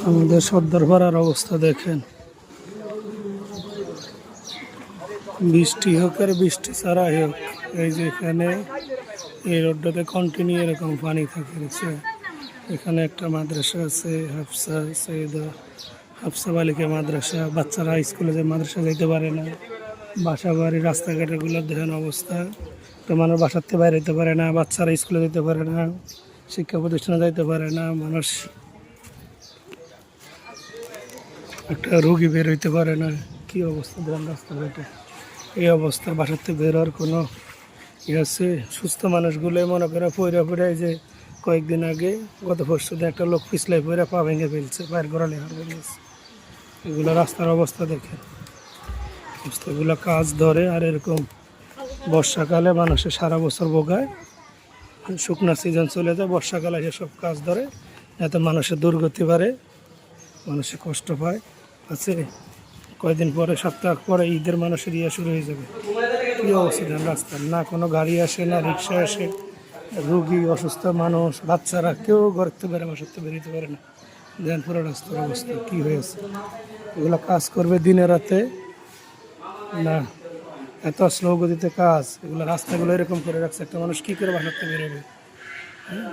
আমাদের সর্দারপাড়ার অবস্থা দেখেন, বৃষ্টি হোক আর বৃষ্টি ছাড়াই হোক, এই যে এখানে এই রোডটাতে কন্টিনিউ এরকম পানি থাকে। এখানে একটা মাদ্রাসা আছে, হাফসা সৈয়দা হাফসা বালিকা মাদ্রাসা। বাচ্চারা স্কুলে যে মাদ্রাসা যাইতে পারে না, বাসা বাড়ি রাস্তাঘাটগুলোর দেখেন অবস্থা। তো মানুষ বাসার থেকে বাইরে যেতে পারে না, বাচ্চারা স্কুলে যেতে পারে না, শিক্ষা প্রতিষ্ঠানে যাইতে পারে না, মানুষ একটা রুগী বের হইতে পারে না। কি অবস্থা দেখেন রাস্তাঘাটে, এই অবস্থার বাসার থেকে বের হওয়ার কোনো আছে? সুস্থ মানুষগুলো মনে করে পইরা যে কয়েকদিন আগে গত পরশুদিন একটা লোক পিছলাই পইরা পা ভেঙে ফেলছে, পায়ের গোড়ালি হার ভেঙেছে। এগুলো রাস্তার অবস্থা দেখে এগুলো কাজ ধরে। আর এরকম বর্ষাকালে মানুষের সারা বছর ভোগায়, শুকনো সিজন চলে যায়, বর্ষাকালে সব কাজ ধরে, যাতে মানুষের দুর্গতি বাড়ে, মানুষের কষ্ট পায়। আছে কয়েকদিন পরে, সপ্তাহ পরে ঈদের মানুষের শুরু হয়ে যাবে। কী অবস্থা দেন রাস্তার, না কোনো গাড়ি আসে, না রিক্সা আসে, রুগী অসুস্থ মানুষ বাচ্চারা কেউ ঘর থেকে বেরো, বাসার থেকে বেরোতে পারে না। দেন পুরো রাস্তার অবস্থা কী হয়েছে। এগুলো কাজ করবে দিনে রাতে না, এত স্লো গতিতে কাজ। এগুলো রাস্তাগুলো এরকম করে রাখছে, একটা মানুষ কী করে বাসার থেকে বেরোবে?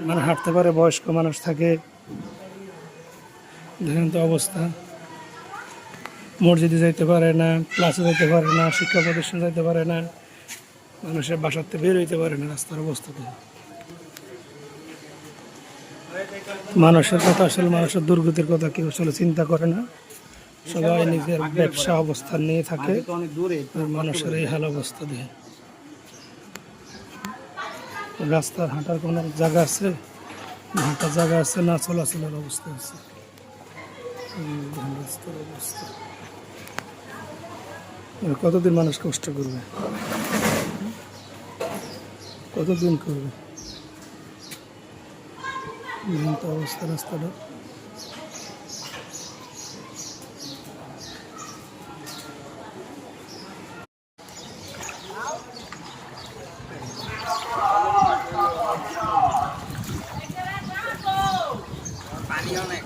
মানে হাঁটতে পারে, বয়স্ক মানুষ থাকে, দেখেন তো অবস্থা। মসজিদে যাইতে পারে না, ক্লাসে যাইতে পারে না, শিক্ষা প্রতিষ্ঠানে যাইতে পারে না, মানুষের বাসার থেকে বের হইতে পারে না। রাস্তার অবস্থাতে মানুষের কথা, আসলে মানুষের দুর্গতির কথা কেউ আসলে চিন্তা করে না। সবাই নিজের ব্যবসা অবস্থান নিয়ে থাকে, আর মানুষের এই হাল অবস্থা দিয়ে রাস্তার হাঁটার কোনো জায়গা আছে? হাঁটার জায়গা আছে না, চলাচলের অবস্থা আছে। রাস্তার অবস্থা কতদিন মানুষ কষ্ট করবে, কতদিন করবে? তো অবস্থা রাস্তাটা পানি অনেক